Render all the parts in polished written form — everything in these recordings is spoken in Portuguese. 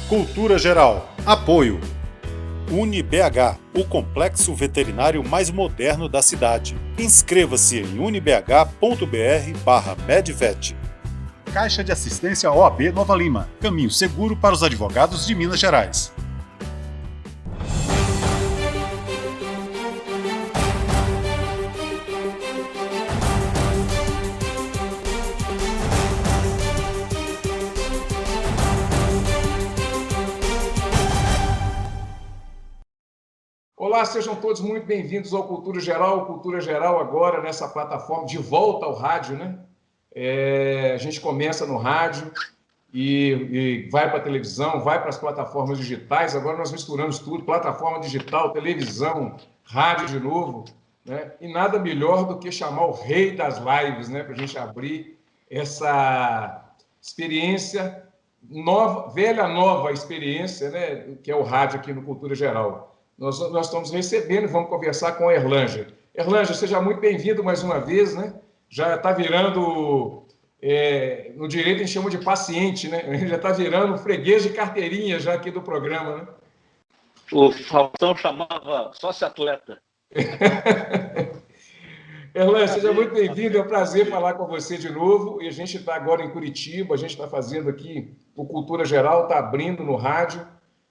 Cultura Geral. Apoio. UniBH, o complexo veterinário mais moderno da cidade. Inscreva-se em unibh.br/medvet. Caixa de Assistência OAB Nova Lima. Caminho seguro para os advogados de Minas Gerais. Olá, sejam todos muito bem-vindos ao Cultura Geral. O Cultura Geral agora nessa plataforma de volta ao rádio, né? A gente começa no rádio e vai para a televisão, vai para as plataformas digitais. Agora nós misturamos tudo, plataforma digital, televisão, rádio de novo, né? E nada melhor do que chamar o rei das lives, né? Para a gente abrir essa experiência nova, velha nova experiência, né? Que é o rádio aqui no Cultura Geral. Nós estamos recebendo, vamos conversar com a Erlângea. Erlângea, seja muito bem-vindo mais uma vez, né? Já está virando, no direito a gente chama de paciente, né? Já está virando freguês de carteirinha já aqui do programa, né? O Faustão chamava sócio-atleta. Erlângea, seja muito bem-vindo, é um prazer falar com você de novo. E a gente está agora em Curitiba, a gente está fazendo aqui o Cultura Geral, está abrindo no rádio.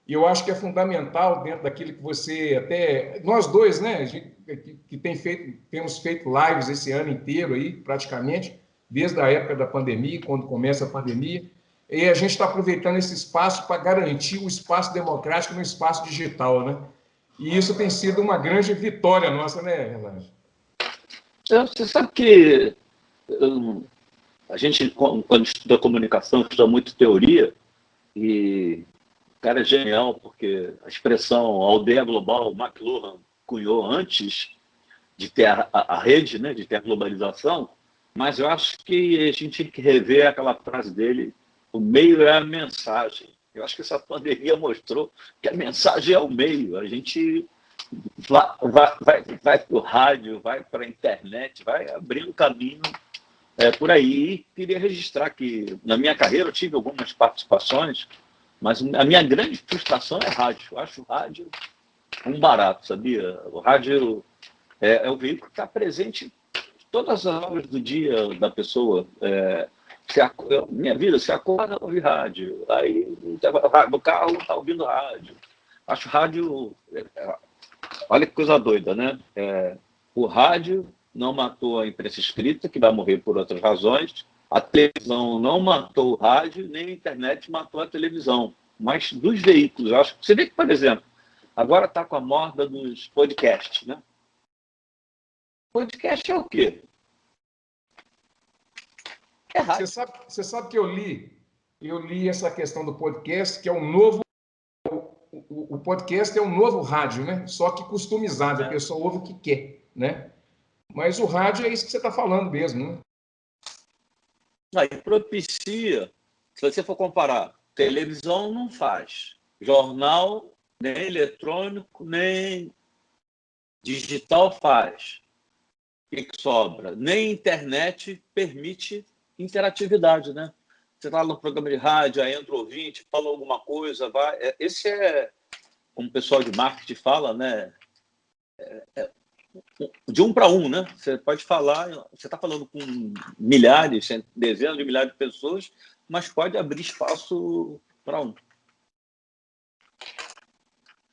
E eu acho que é fundamental, dentro daquilo que você até... Nós dois, né, que temos feito lives esse ano inteiro aí, praticamente, desde a época da pandemia, quando começa a pandemia, e a gente está aproveitando esse espaço para garantir o espaço democrático no espaço digital, né? E isso tem sido uma grande vitória nossa, né, Erlângea? Você sabe que a gente, quando estuda comunicação, estuda muito teoria, e... O cara é genial, porque a expressão aldeia global, o McLuhan cunhou antes de ter a rede, né, de ter a globalização, mas eu acho que a gente tem que rever aquela frase dele, o meio é a mensagem. Eu acho que essa pandemia mostrou que a mensagem é o meio. A gente vai para o rádio, vai para a internet, vai abrindo caminho por aí. E queria registrar que, na minha carreira, eu tive algumas participações, mas a minha grande frustração é rádio. Eu acho o rádio um barato, sabia? O rádio é o veículo que está presente em todas as horas do dia da pessoa. Minha vida, você acorda, ouve rádio. Aí no carro está ouvindo rádio. Acho rádio... olha que coisa doida, né? O rádio não matou a imprensa escrita, que vai morrer por outras razões. A televisão não matou o rádio, nem a internet matou a televisão. Mas dos veículos, eu acho que você vê que, por exemplo, agora está com a moda dos podcasts, né? Podcast é o quê? É rádio. Você sabe que eu li essa questão do podcast, que é um novo... O podcast é um novo rádio, né? Só que customizado, a pessoa ouve o que quer, né? Mas o rádio é isso que você está falando mesmo, né? Aí propicia, se você for comparar, televisão não faz, jornal nem eletrônico, nem digital faz. O que sobra? Nem internet permite interatividade, né? Você está no programa de rádio, aí entra o ouvinte, fala alguma coisa, vai. Esse como o pessoal de marketing fala, né? De um para um, né? Você pode falar, você está falando com milhares, dezenas de milhares de pessoas, mas pode abrir espaço para um.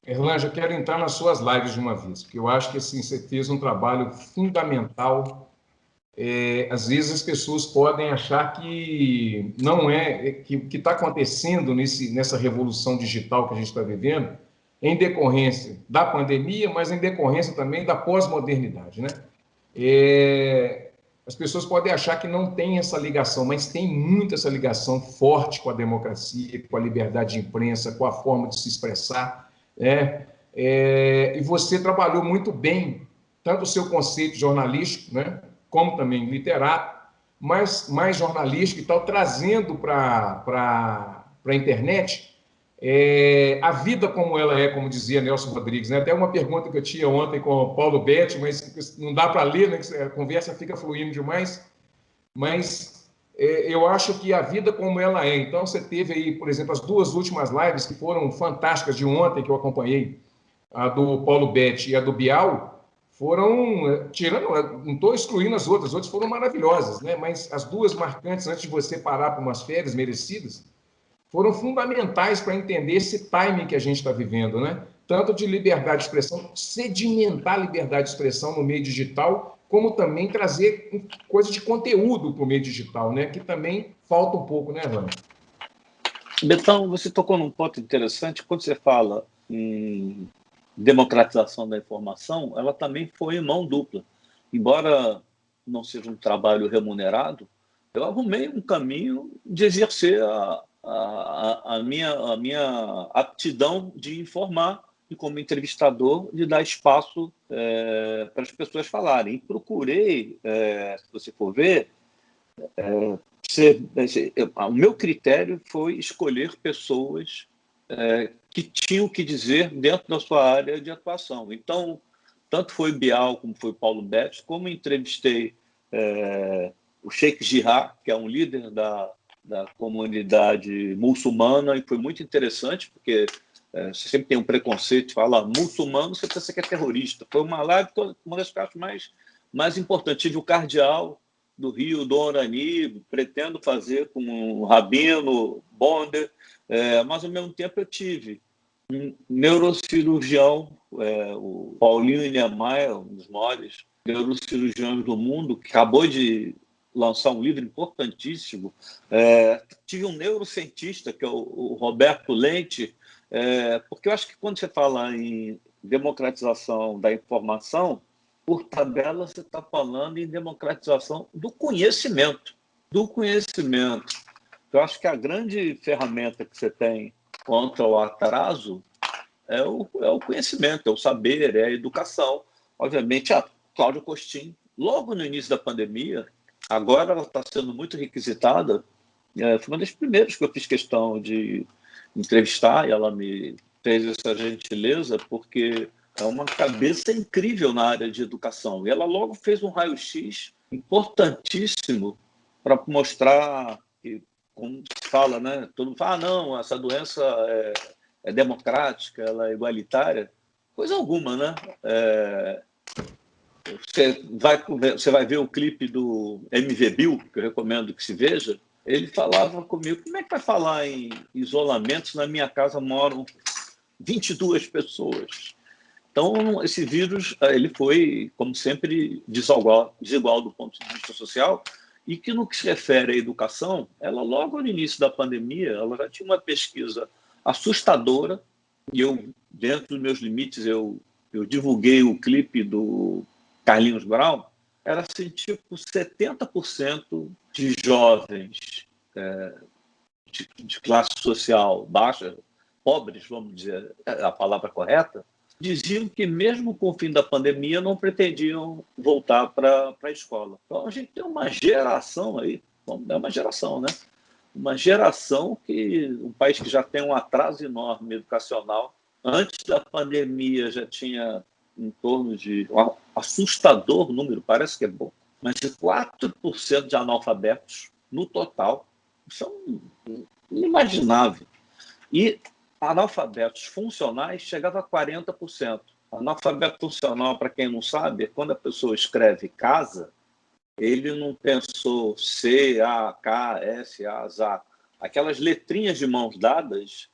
Erlângea, eu quero entrar nas suas lives de uma vez, porque eu acho que assim, você fez um trabalho fundamental. Às vezes as pessoas podem achar que não que o que está acontecendo nessa revolução digital que a gente está vivendo em decorrência da pandemia, mas em decorrência também da pós-modernidade, né? As pessoas podem achar que não tem essa ligação, mas tem muito essa ligação forte com a democracia, com a liberdade de imprensa, com a forma de se expressar, né? E você trabalhou muito bem, tanto o seu conceito jornalístico, né, como também literato, mas mais jornalístico e tal, trazendo para a internet a vida como ela é, como dizia Nelson Rodrigues, né? Até uma pergunta que eu tinha ontem com o Paulo Betti, mas não dá para ler, né? A conversa fica fluindo demais. Mas eu acho que a vida como ela é. Então, você teve aí, por exemplo, as duas últimas lives que foram fantásticas de ontem, que eu acompanhei, a do Paulo Betti e a do Bial, foram, tirando, não estou excluindo as outras foram maravilhosas, né? Mas as duas marcantes, antes de você parar para umas férias merecidas, foram fundamentais para entender esse timing que a gente está vivendo, né? Tanto de liberdade de expressão, sedimentar a liberdade de expressão no meio digital, como também trazer coisa de conteúdo para o meio digital, né? Que também falta um pouco, né, Rani? Betão, você tocou num ponto interessante. Quando você fala em democratização da informação, ela também foi em mão dupla. Embora não seja um trabalho remunerado, eu arrumei um caminho de exercer a minha aptidão de informar e, como entrevistador, de dar espaço para as pessoas falarem. E procurei, se você for ver, o meu critério foi escolher pessoas que tinham o que dizer dentro da sua área de atuação. Então, tanto foi Bial como foi Paulo Betti, como entrevistei o Sheikh Jarrah, que é um líder da comunidade muçulmana, e foi muito interessante, porque você sempre tem um preconceito de falar muçulmano, você pensa que é terrorista. Foi uma live, uma das partes mais importantes. Tive o cardeal do Rio, Dom Orani, pretendo fazer com o Rabino Bonder, mas ao mesmo tempo eu tive um neurocirurgião, o Paulinho Niemeyer, um dos maiores neurocirurgiões do mundo, que acabou de lançar um livro importantíssimo. Tive um neurocientista, que é o Roberto Lente, porque eu acho que quando você fala em democratização da informação, por tabela, você está falando em democratização do conhecimento. Do conhecimento. Eu acho que a grande ferramenta que você tem contra o atraso é o conhecimento, é o saber, é a educação. Obviamente, a Cláudia Costin, logo no início da pandemia, agora ela está sendo muito requisitada, foi uma das primeiras que eu fiz questão de entrevistar, e ela me fez essa gentileza, porque é uma cabeça incrível na área de educação. E ela logo fez um raio-x importantíssimo para mostrar que, como se fala, né? Todo mundo fala, não, essa doença é democrática, ela é igualitária. Coisa alguma, né? Você vai ver o clipe do MV Bill, que eu recomendo que se veja. Ele falava comigo, como é que vai falar em isolamento se na minha casa moram 22 pessoas? Então, esse vírus ele foi, como sempre, desigual do ponto de vista social, e que, no que se refere à educação, ela, logo no início da pandemia, ela já tinha uma pesquisa assustadora, e eu, dentro dos meus limites, eu divulguei o clipe do Carlinhos Brown. Era assim, tipo, 70% de jovens de classe social baixa, pobres, vamos dizer a palavra correta, diziam que mesmo com o fim da pandemia não pretendiam voltar para a escola. Então a gente tem uma geração aí, é uma geração, né? Uma geração um país que já tem um atraso enorme educacional, antes da pandemia já tinha em torno de um assustador número, parece que é bom, mas de 4% de analfabetos no total. Isso é inimaginável. E analfabetos funcionais chegava a 40%. Analfabeto funcional, para quem não sabe, é quando a pessoa escreve casa, ele não pensou C, A, K, S, A, Z. Aquelas letrinhas de mãos dadas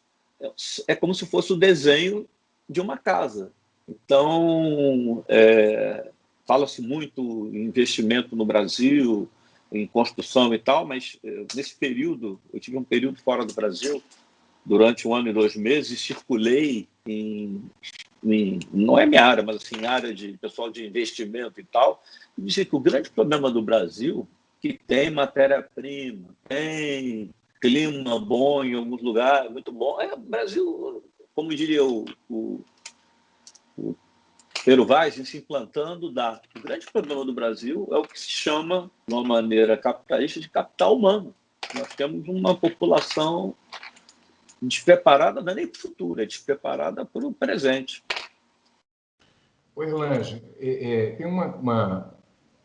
é como se fosse o desenho de uma casa. Então, fala-se muito em investimento no Brasil, em construção e tal, mas nesse período, eu tive um período fora do Brasil, durante 1 ano e 2 meses, circulei não é minha área, mas assim, área de pessoal de investimento e tal, e dizia que o grande problema do Brasil, que tem matéria-prima, tem clima bom em alguns lugares, muito bom, o Brasil, como diria o Pero Vaz, se implantando, o grande problema do Brasil é o que se chama, de uma maneira capitalista, de capital humano. Nós temos uma população despreparada, não é nem para o futuro, é despreparada para o presente. Oi, Erlange, tem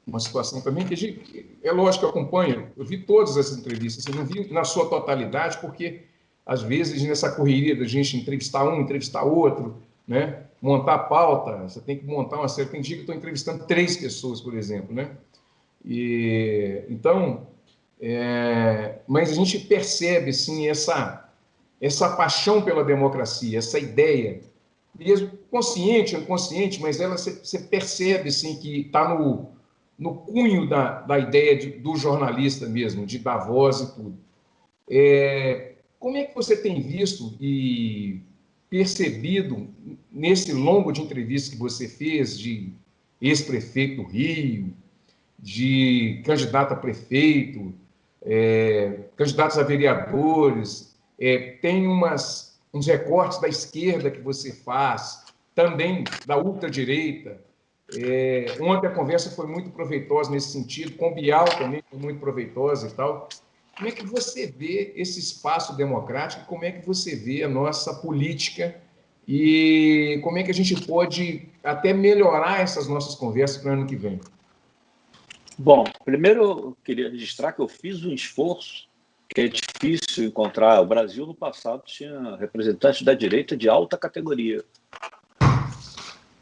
uma situação também é lógico que eu acompanho, eu vi todas as entrevistas, eu não vi na sua totalidade, porque às vezes nessa correria da gente entrevistar um, entrevistar outro, né? Montar a pauta, você tem que montar uma série. Tem dia que eu estou entrevistando 3 pessoas, por exemplo, né? Então, mas a gente percebe sim essa paixão pela democracia, essa ideia, mesmo consciente ou inconsciente, mas você percebe sim que está no cunho da ideia do jornalista mesmo, de dar voz e tudo. Como é que você tem visto e percebido nesse longo de entrevistas que você fez de ex-prefeito do Rio, de candidato a prefeito, candidatos a vereadores, tem uns recortes da esquerda que você faz, também da ultradireita. Ontem a conversa foi muito proveitosa nesse sentido, com o Bial também foi muito proveitosa e tal. Como é que você vê esse espaço democrático? Como é que você vê a nossa política? E como é que a gente pode até melhorar essas nossas conversas para o ano que vem? Bom, primeiro eu queria registrar que eu fiz um esforço que é difícil encontrar. O Brasil, no passado, tinha representantes da direita de alta categoria.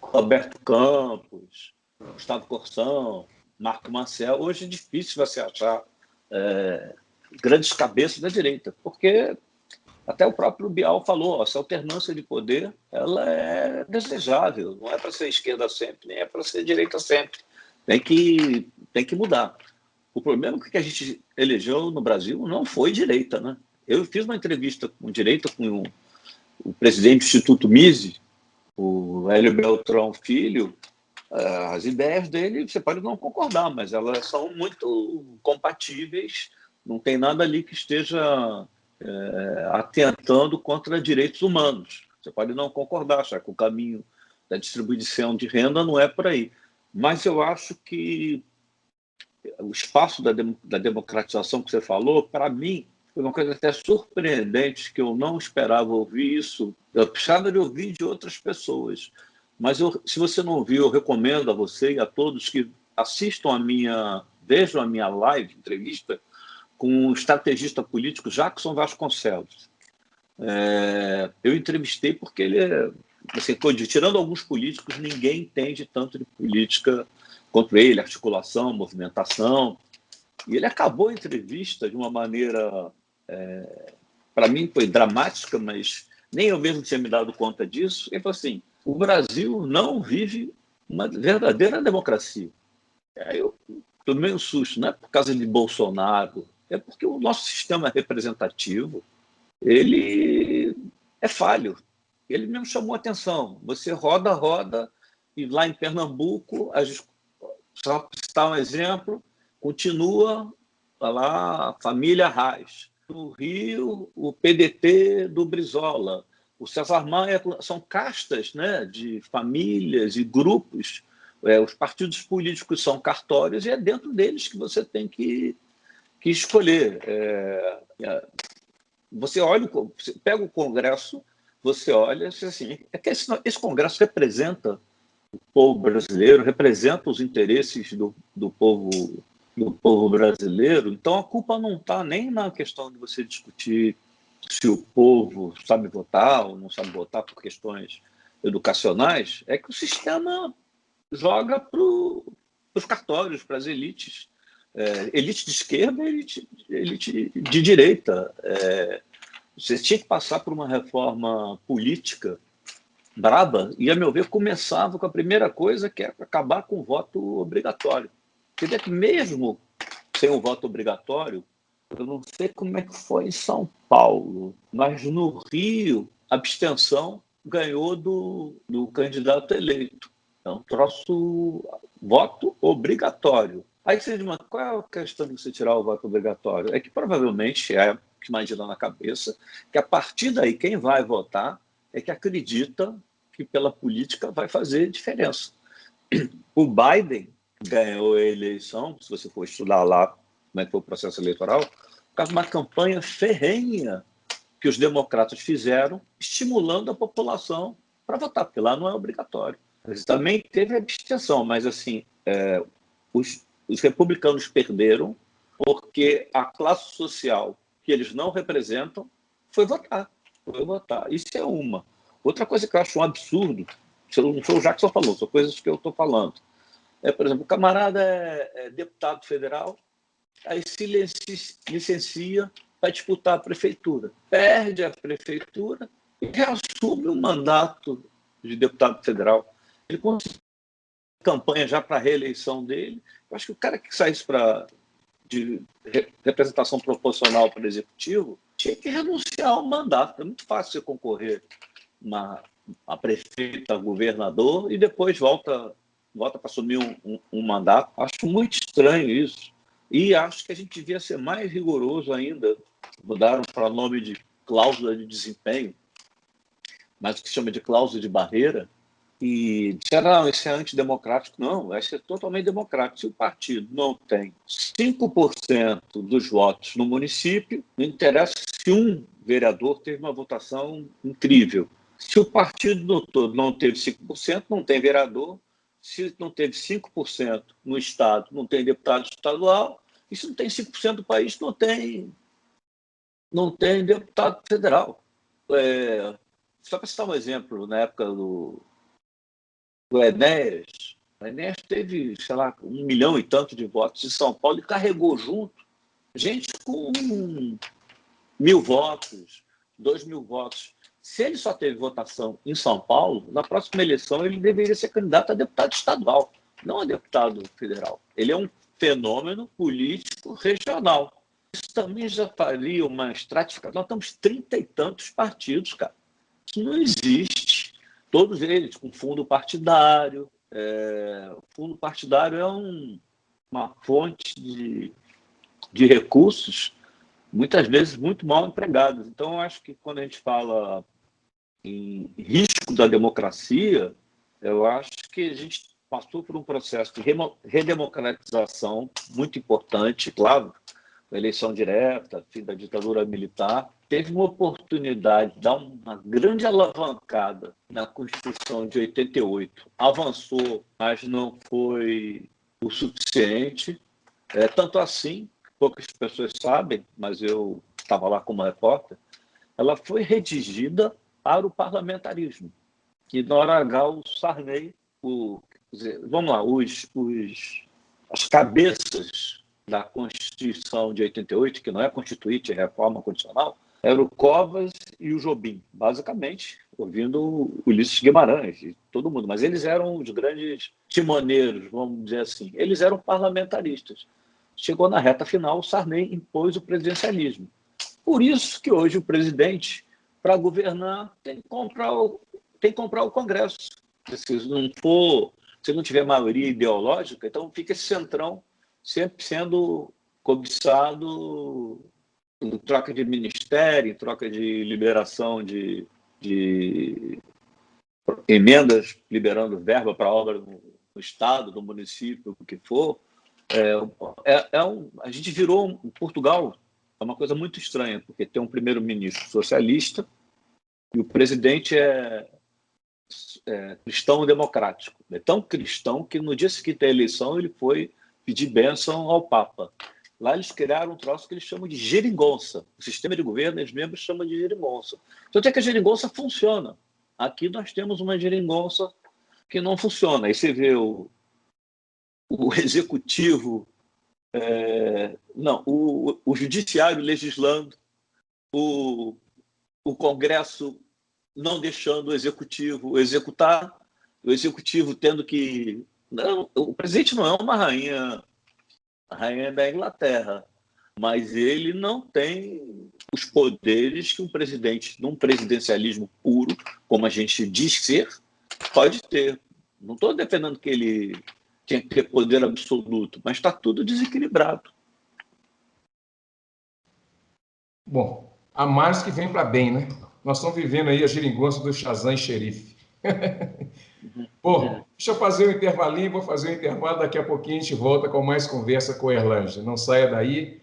Roberto Campos, Gustavo Corsão, Marco Maciel. Hoje é difícil você achar grandes cabeças da direita, porque até o próprio Bial falou, essa alternância de poder ela é desejável, não é para ser esquerda sempre, nem é para ser direita sempre. Tem que mudar. O problema é que a gente elegeu no Brasil não foi direita, né? Eu fiz uma entrevista com direita com o presidente do Instituto Mises, o Hélio Beltrão Filho. As ideias dele, você pode não concordar, mas elas são muito compatíveis, não tem nada ali que esteja atentando contra direitos humanos. Você pode não concordar, achar que o caminho da distribuição de renda não é por aí. Mas eu acho que o espaço da democratização que você falou, para mim, foi uma coisa até surpreendente, que eu não esperava ouvir isso. Eu precisava de ouvir de outras pessoas. Mas se você não ouviu, eu recomendo a você e a todos que assistam vejam a minha live, entrevista, com o estrategista político Jackson Vasconcelos. Eu entrevistei porque ele assim, tirando alguns políticos, ninguém entende tanto de política quanto ele, articulação, movimentação. E ele acabou a entrevista de uma maneira, para mim foi dramática, mas nem eu mesmo tinha me dado conta disso. Ele falou assim, o Brasil não vive uma verdadeira democracia. Aí eu tomei um susto, não é por causa de Bolsonaro, é porque o nosso sistema representativo ele é falho. Ele mesmo chamou a atenção. Você roda, e lá em Pernambuco, só para citar um exemplo, continua lá a família Reis. No Rio, o PDT do Brizola. O César Maia, são castas, né, de famílias e grupos. Os partidos políticos são cartórios e é dentro deles que você tem que escolher. Você olha, você pega o Congresso, você olha assim, que esse Congresso representa o povo brasileiro, representa os interesses do povo brasileiro. Então a culpa não está nem na questão de você discutir se o povo sabe votar ou não sabe votar por questões educacionais, é que o sistema joga para os cartórios, para as elites. Elite de esquerda e elite de direita. Você tinha que passar por uma reforma política braba e, a meu ver, começava com a primeira coisa, que é acabar com o voto obrigatório. Quer dizer que mesmo sem o voto obrigatório, eu não sei como é que foi em São Paulo, mas no Rio, a abstenção ganhou do candidato eleito. É um troço voto obrigatório. Aí você diz, qual é a questão de você tirar o voto obrigatório? É que provavelmente que imagina na cabeça que a partir daí quem vai votar é que acredita que pela política vai fazer diferença. O Biden ganhou a eleição, se você for estudar lá como é que foi o processo eleitoral, por causa de uma campanha ferrenha que os democratas fizeram, estimulando a população para votar, porque lá não é obrigatório. Também teve abstenção, mas assim, Os republicanos perderam porque a classe social que eles não representam foi votar. Isso é uma. Outra coisa que eu acho um absurdo, não foi o Jackson que falou, são coisas que eu estou falando. Por exemplo, o camarada é deputado federal, aí se licencia para disputar a prefeitura. Perde a prefeitura e reassume o mandato de deputado federal. Ele conseguiu campanha já para a reeleição dele. Eu acho que o cara que saísse de representação proporcional para o executivo tinha que renunciar ao mandato. É muito fácil você concorrer a prefeito, a governador, e depois volta para assumir um mandato. Acho muito estranho isso. E acho que a gente devia ser mais rigoroso ainda. Mudaram para o nome de cláusula de desempenho, mas o que se chama de cláusula de barreira. E disseram, não, isso é antidemocrático. Não, vai ser totalmente democrático. Se o partido não tem 5% dos votos no município, não interessa se um vereador teve uma votação incrível. Se o partido todo não teve 5%, não tem vereador. Se não teve 5% no Estado, não tem deputado estadual. E se não tem 5% do país, não tem deputado federal. Só para citar um exemplo, na época do Enéas, o Enéas teve, sei lá, 1 milhão e tanto de votos em São Paulo e carregou junto gente com 1.000 votos, 2.000 votos. Se ele só teve votação em São Paulo, na próxima eleição ele deveria ser candidato a deputado estadual, não a deputado federal. Ele é um fenômeno político regional. Isso também já faria uma estratificação. Nós estamos 30 e tantos partidos, cara. Isso não existe. Todos eles com fundo partidário. O fundo partidário é uma fonte de recursos, muitas vezes muito mal empregados. Então, eu acho que quando a gente fala em risco da democracia, eu acho que a gente passou por um processo de redemocratização muito importante, claro, a eleição direta, fim da ditadura militar, teve uma oportunidade de dar uma grande alavancada na Constituição de 88. Avançou, mas não foi o suficiente. Tanto assim, poucas pessoas sabem, mas eu estava lá como repórter, ela foi redigida para o parlamentarismo. E na hora H, o Sarney, vamos lá, as cabeças da Constituição de 88, que não é Constituinte, é Reforma Constitucional, eram o Covas e o Jobim, basicamente, ouvindo o Ulisses Guimarães e todo mundo. Mas eles eram os grandes timoneiros, vamos dizer assim. Eles eram parlamentaristas. Chegou na reta final, o Sarney impôs o presidencialismo. Por isso que hoje o presidente, para governar, tem que comprar o Congresso. Se não tiver maioria ideológica, então fica esse centrão sempre sendo cobiçado em troca de ministério, em troca de liberação de emendas, liberando verba para obra no Estado, no município, o que for. A gente virou, em Portugal, é uma coisa muito estranha, porque tem um primeiro-ministro socialista e o presidente é cristão democrático. É tão cristão que no dia seguinte da eleição ele foi pedir bênção ao Papa. Lá eles criaram um troço que eles chamam de geringonça. O sistema de governo, eles mesmos chamam de geringonça. Só que a geringonça funciona. Aqui nós temos uma geringonça que não funciona. Aí você vê o executivo, o judiciário legislando, o Congresso não deixando o executivo executar, o executivo tendo que... Não, o presidente não é uma rainha da Inglaterra, mas ele não tem os poderes que um presidente, num presidencialismo puro, como a gente diz ser, pode ter. Não estou defendendo que ele tinha que ter poder absoluto, mas está tudo desequilibrado. Bom, a mais que vem para bem, né? Nós estamos vivendo aí a geringonça do Shazam e Xerife. Bom, deixa eu fazer um intervalinho, vou fazer um intervalo, daqui a pouquinho a gente volta com mais conversa com a Erlângela. Não saia daí.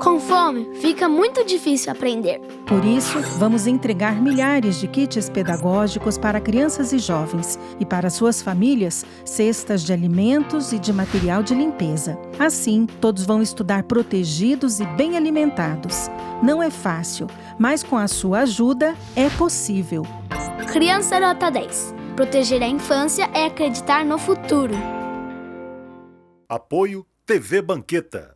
Com fome, fica muito difícil aprender. Por isso, vamos entregar milhares de kits pedagógicos para crianças e jovens e para suas famílias, cestas de alimentos e de material de limpeza. Assim, todos vão estudar protegidos e bem alimentados. Não é fácil, mas com a sua ajuda é possível. Criança nota 10. Proteger a infância é acreditar no futuro. Apoio TV Banqueta.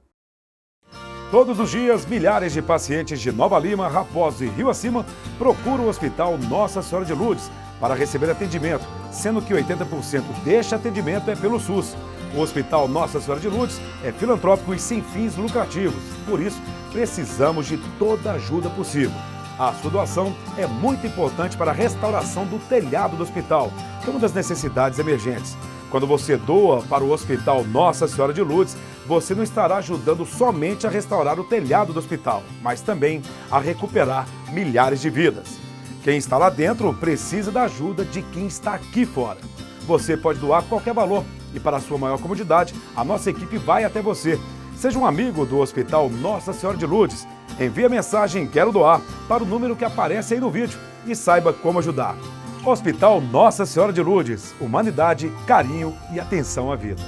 Todos os dias, milhares de pacientes de Nova Lima, Raposo e Rio Acima procuram o Hospital Nossa Senhora de Lourdes para receber atendimento, sendo que 80% deste atendimento é pelo SUS. O Hospital Nossa Senhora de Lourdes é filantrópico e sem fins lucrativos, por isso precisamos de toda a ajuda possível. A sua doação é muito importante para a restauração do telhado do hospital, que é uma das necessidades emergentes. Quando você doa para o Hospital Nossa Senhora de Lourdes, você não estará ajudando somente a restaurar o telhado do hospital, mas também a recuperar milhares de vidas. Quem está lá dentro precisa da ajuda de quem está aqui fora. Você pode doar qualquer valor e, para a sua maior comodidade, a nossa equipe vai até você. Seja um amigo do Hospital Nossa Senhora de Lourdes. Envie a mensagem "Quero doar" para o número que aparece aí no vídeo e saiba como ajudar. Hospital Nossa Senhora de Lourdes. Humanidade, carinho e atenção à vida.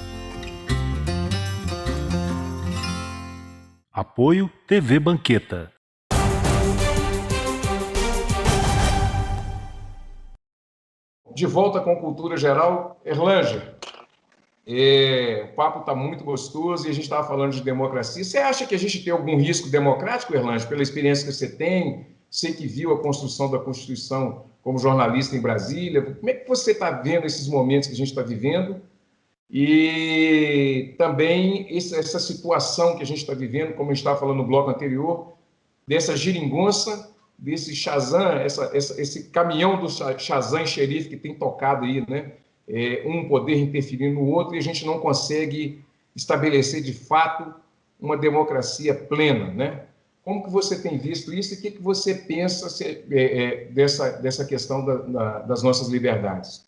Apoio TV Banqueta. De volta com Cultura Geral, Erlângea. O papo está muito gostoso e a gente estava falando de democracia. Você acha que a gente tem algum risco democrático, Erlângea, pela experiência que você tem? Você que viu a construção da Constituição como jornalista em Brasília. Como é que você está vendo esses momentos que a gente está vivendo? E também essa situação que a gente está vivendo, como a gente estava falando no bloco anterior, dessa geringonça, desse Shazam, esse caminhão do Shazam xerife que tem tocado aí, né? Um poder interferindo no outro, e a gente não consegue estabelecer de fato uma democracia plena, né? Como que você tem visto isso e o que você pensa dessa questão das nossas liberdades?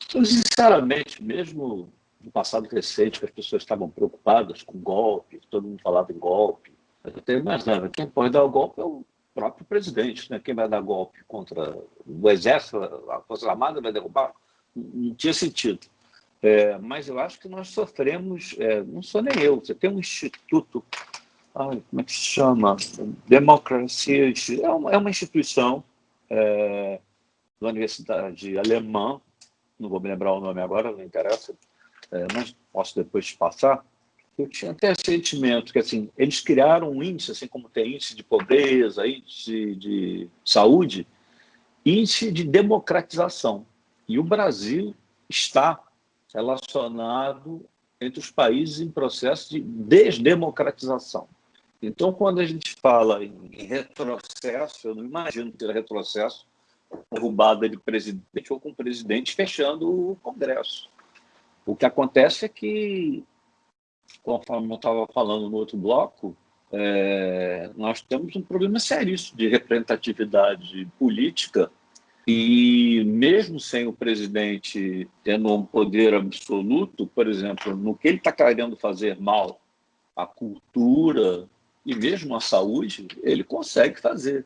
Sinceramente, mesmo no passado recente, que as pessoas estavam preocupadas com golpe, todo mundo falava em golpe, eu tenho mais nada. Quem pode dar o golpe é o próprio presidente, né? Quem vai dar golpe contra o Exército, a Força Armada vai derrubar? Não tinha sentido. Mas eu acho que nós sofremos, não sou nem eu, você tem um instituto, como é que se chama? Democracia, é uma instituição da Universidade Alemã, não vou me lembrar o nome agora, não interessa, mas posso depois te passar. Eu tinha até sentimento que, assim, eles criaram um índice, assim como tem índice de pobreza, índice de saúde, índice de democratização. E o Brasil está relacionado entre os países em processo de desdemocratização. Então, quando a gente fala em retrocesso, eu não imagino ter retrocesso com derrubada de presidente ou com o presidente fechando o Congresso. O que acontece é que, conforme eu estava falando no outro bloco, nós temos um problema seríssimo de representatividade política e, mesmo sem o presidente tendo um poder absoluto, por exemplo, no que ele está querendo fazer mal à cultura e mesmo à saúde, ele consegue fazer.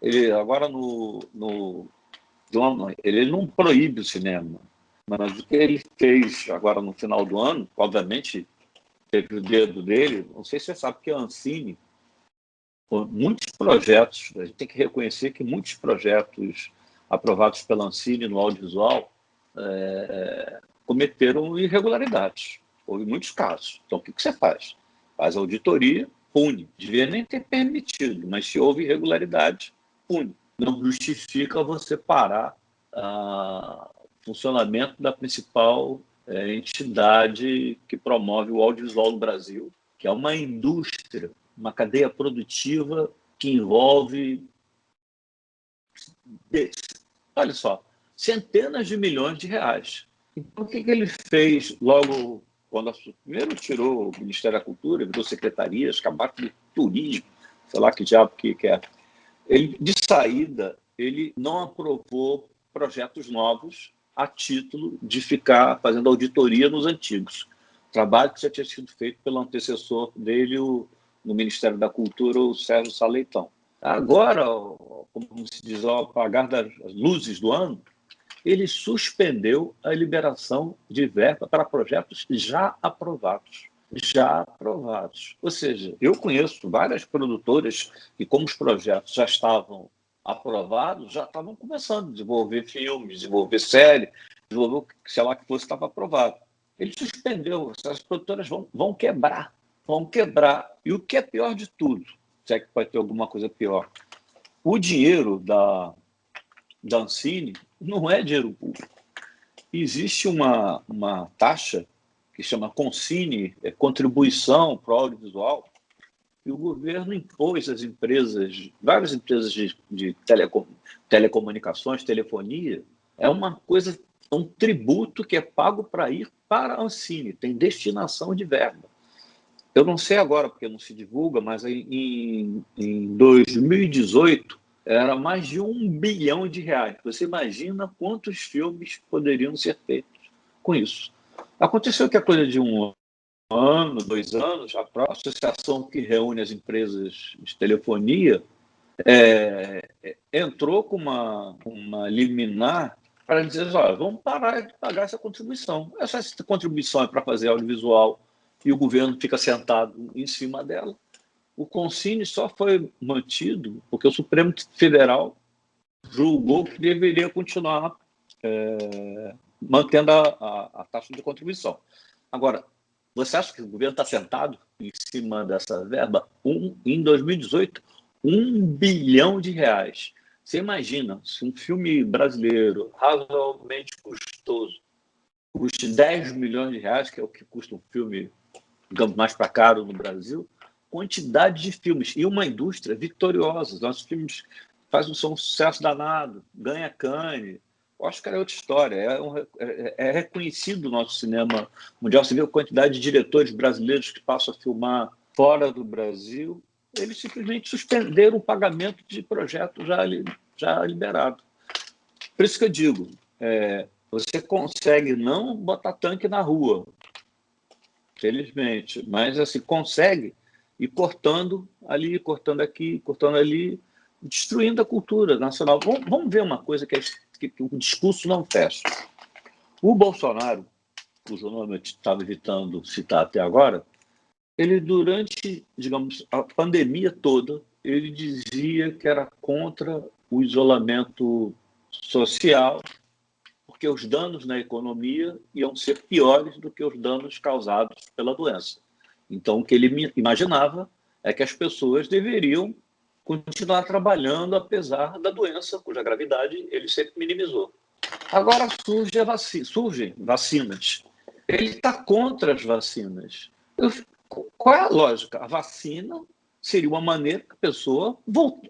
Ele agora ele não proíbe o cinema, mas o que ele fez agora no final do ano, obviamente, teve o dedo dele. Não sei se você sabe que a Ancine, muitos projetos, a gente tem que reconhecer que muitos projetos aprovados pela Ancine no audiovisual cometeram irregularidades, houve muitos casos. Então, o que você faz? Faz auditoria, pune. Devia nem ter permitido, mas se houve irregularidade, pune. Não justifica você parar o funcionamento da principal entidade que promove o audiovisual no Brasil, que é uma indústria, uma cadeia produtiva que envolve, olha só, centenas de milhões de reais. Então, o que ele fez logo quando primeiro tirou o Ministério da Cultura, virou secretarias, acabaram de turismo, sei lá que diabo que é. Ele, de saída, ele não aprovou projetos novos a título de ficar fazendo auditoria nos antigos. trabalho que já tinha sido feito pelo antecessor dele, no Ministério da Cultura, o Sérgio Saleitão. Agora, como se diz, ao apagar das luzes do ano, ele suspendeu a liberação de verba para projetos já aprovados. Já aprovados. Ou seja, eu conheço várias produtoras que, como os projetos já estavam aprovados, já estavam começando a desenvolver filmes, desenvolver série, desenvolver o que, sei lá, que fosse, estava aprovado. Ele suspendeu, essas produtoras vão quebrar, vão quebrar. E o que é pior de tudo, se é que pode ter alguma coisa pior, o dinheiro da Ancine não é dinheiro público. Existe uma taxa que chama Consine, contribuição para o audiovisual, e o governo impôs às empresas, várias empresas de telecomunicações, telefonia, é uma coisa, um tributo que é pago para ir para a Ancine, tem destinação de verba. Eu não sei agora, porque não se divulga, mas em 2018 era mais de R$1 bilhão. Você imagina quantos filmes poderiam ser feitos com isso. Aconteceu que a coisa de 1 ano, 2 anos, a própria associação que reúne as empresas de telefonia entrou com uma liminar para dizer, olha, vamos parar de pagar essa contribuição. Essa contribuição é para fazer audiovisual e o governo fica sentado em cima dela. O Consine só foi mantido porque o Supremo Federal julgou que deveria continuar mantendo a taxa de contribuição. Agora, você acha que o governo está sentado em cima dessa verba? Em 2018, R$1 bilhão. Você imagina se um filme brasileiro razoavelmente custoso custe R$10 milhões, que é o que custa um filme, digamos, mais para caro no Brasil, quantidade de filmes e uma indústria vitoriosa. Nossos filmes fazem um sucesso danado, ganha Cannes. Oscar é outra história, é reconhecido o nosso cinema mundial. Você vê a quantidade de diretores brasileiros que passam a filmar fora do Brasil, eles simplesmente suspenderam o pagamento de projetos já liberado. Por isso que eu digo, você consegue não botar tanque na rua, felizmente, mas assim, consegue ir cortando ali, cortando aqui, cortando ali, destruindo a cultura nacional. Vamos ver uma coisa que o discurso não fecha. O Bolsonaro, cujo nome eu estava evitando citar até agora, ele durante, digamos, a pandemia toda, ele dizia que era contra o isolamento social, porque os danos na economia iam ser piores do que os danos causados pela doença. Então, o que ele imaginava é que as pessoas deveriam continuar trabalhando apesar da doença, cuja gravidade ele sempre minimizou. Agora surgem vacinas. Ele está contra as vacinas. Qual é a lógica? A vacina seria uma maneira que a pessoa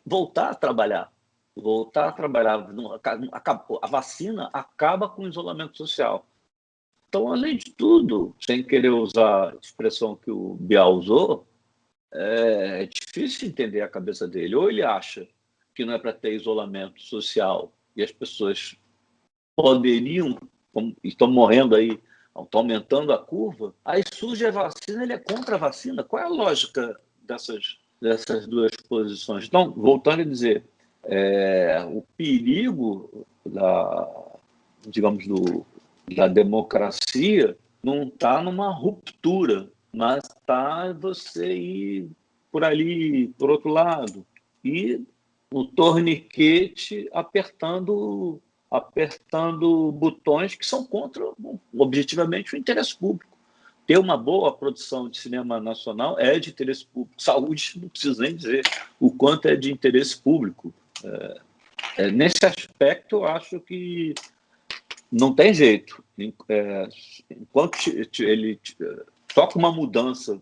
voltar a trabalhar. Voltar a trabalhar. A vacina acaba com o isolamento social. Então, além de tudo, sem querer usar a expressão que o Bial usou, é difícil entender a cabeça dele. Ou ele acha que não é para ter isolamento social e as pessoas poderiam, estão morrendo aí, estão aumentando a curva, aí surge a vacina, ele é contra a vacina. Qual é a lógica dessas duas posições? Então, voltando a dizer, o perigo da democracia não está numa ruptura, mas está você ir por ali, por outro lado, e o torniquete apertando botões que são contra, objetivamente, o interesse público. Ter uma boa produção de cinema nacional é de interesse público. Saúde, não preciso nem dizer o quanto é de interesse público. Nesse aspecto, eu acho que não tem jeito. Enquanto ele toca uma mudança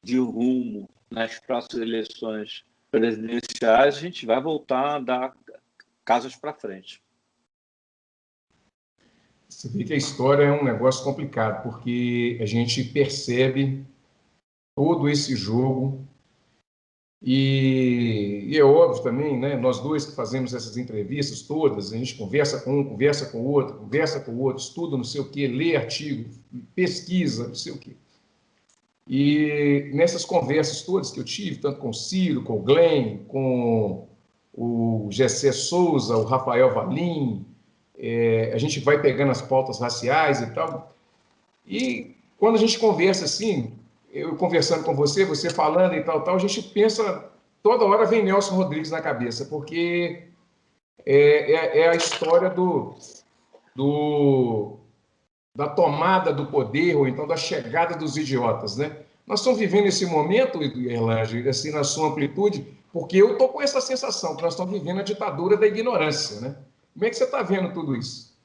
de rumo nas próximas eleições presidenciais, a gente vai voltar a dar casas para frente. Você vê que a história é um negócio complicado, porque a gente percebe todo esse jogo E é óbvio também, né, nós dois que fazemos essas entrevistas todas, a gente conversa com um, conversa com o outro, estuda não sei o quê, lê artigo, pesquisa, não sei o quê. E nessas conversas todas que eu tive, tanto com o Ciro, com o Glenn, com o Gessé Souza, o Rafael Valim, a gente vai pegando as pautas raciais e tal. E quando a gente conversa assim, eu conversando com você, você falando e tal, a gente pensa, toda hora vem Nelson Rodrigues na cabeça, porque é a história da tomada do poder, ou então da chegada dos idiotas, né? Nós estamos vivendo esse momento, Erlange, assim, na sua amplitude, porque eu estou com essa sensação que nós estamos vivendo a ditadura da ignorância, né? Como é que você está vendo tudo isso?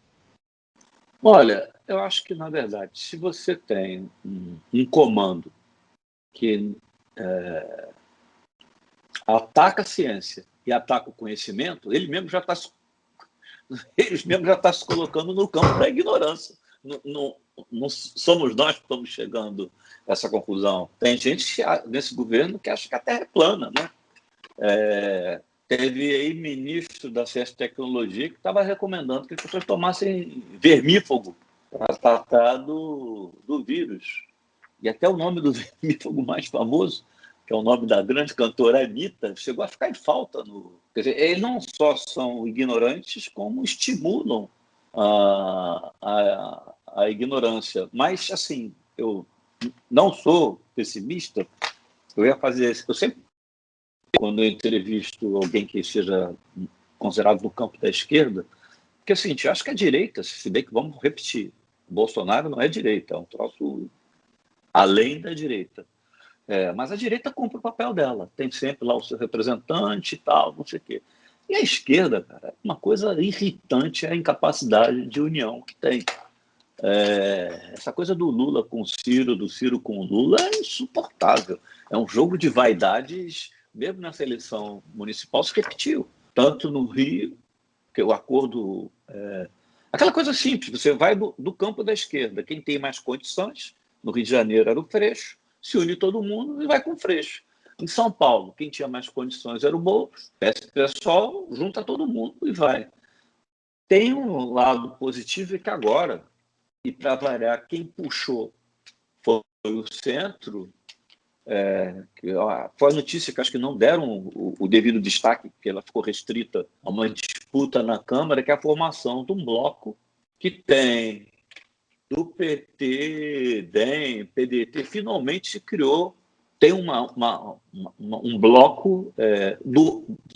Olha, eu acho que, na verdade, se você tem um comando que ataca a ciência e ataca o conhecimento, eles mesmo já estão se colocando no campo da ignorância. Não somos nós que estamos chegando a essa conclusão. Tem gente nesse governo que acha que a Terra é plana, né? Teve aí ministro da Ciência e Tecnologia que estava recomendando que as pessoas tomassem vermífugo para tratar do vírus. E até o nome do vermífugo mais famoso, que é o nome da grande cantora Anitta, chegou a ficar em falta. Quer dizer, eles não só são ignorantes, como estimulam a ignorância. Mas, assim, eu não sou pessimista. Eu sempre, quando eu entrevisto alguém que seja considerado no campo da esquerda, porque, assim, eu acho que a direita, se bem que vamos repetir, Bolsonaro não é direita, é um troço além da direita. Mas a direita cumpre o papel dela, tem sempre lá o seu representante e tal, não sei o quê. E a esquerda, cara, uma coisa irritante é a incapacidade de união que tem. Essa coisa do Lula com o Ciro, do Ciro com o Lula, é insuportável. É um jogo de vaidades, mesmo nessa eleição municipal, se repetiu. Tanto no Rio, que o acordo... aquela coisa simples, você vai do campo da esquerda, quem tem mais condições, no Rio de Janeiro era o Freixo, se une todo mundo e vai com o Freixo. Em São Paulo, quem tinha mais condições era o Boulos, PSOL, junta todo mundo e vai. Tem um lado positivo é que agora, e para variar, quem puxou foi o centro, foi a notícia que acho que não deram o devido destaque, porque ela ficou restrita a uma disputa na Câmara, que é a formação de um bloco que tem do PT, DEM, PDT, finalmente se criou, tem um bloco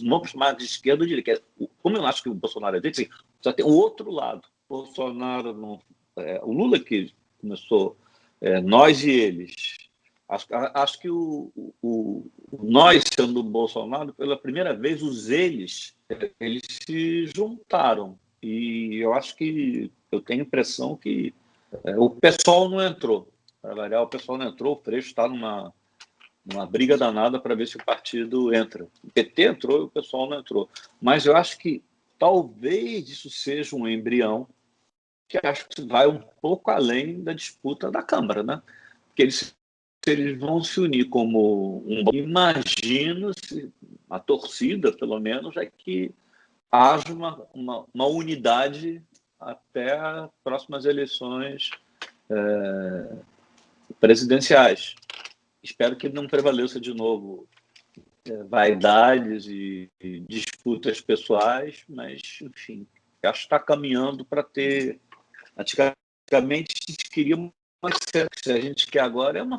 vamos chamar de esquerda ou direita. Como eu acho que o Bolsonaro é direita, assim, só tem o outro lado. Bolsonaro não... o Lula que começou, nós e eles. Acho que o nós, sendo o Bolsonaro, pela primeira vez, os eles se juntaram. E eu acho que, eu tenho a impressão que o pessoal não entrou. Para variar, o pessoal não entrou, o Freixo está numa briga danada para ver se o partido entra. O PT entrou e o pessoal não entrou. Mas eu acho que talvez isso seja um embrião que acho que vai um pouco além da disputa da Câmara, né? Porque eles vão se unir como imagino, a torcida, pelo menos, é que haja uma unidade até as próximas eleições presidenciais. Espero que não prevaleça de novo vaidades e disputas pessoais, mas, enfim, acho que está caminhando para ter... Antigamente, a gente queria uma... Se a gente quer agora é uma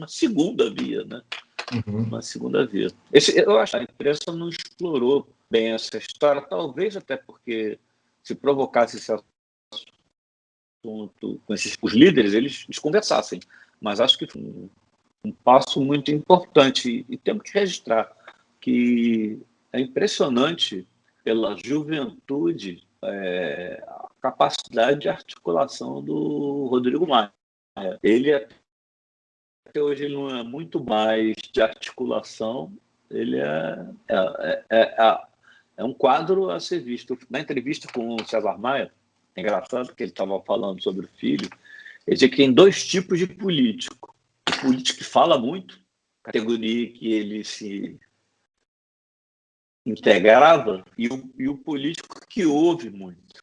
segunda via, né? Uhum. Uma segunda via. Eu acho que a imprensa não explorou bem essa história, talvez até porque se provocasse esse assunto com os líderes, eles conversassem. Mas acho que foi um passo muito importante. E temos que registrar que é impressionante pela juventude a capacidade de articulação do Rodrigo Maia. Ele, até hoje, ele não é muito mais de articulação, ele é um quadro a ser visto. Na entrevista com o César Maia, é engraçado que ele estava falando sobre o filho, ele dizia que tem dois tipos de político. O político que fala muito, categoria que ele se integrava e o político que ouve muito.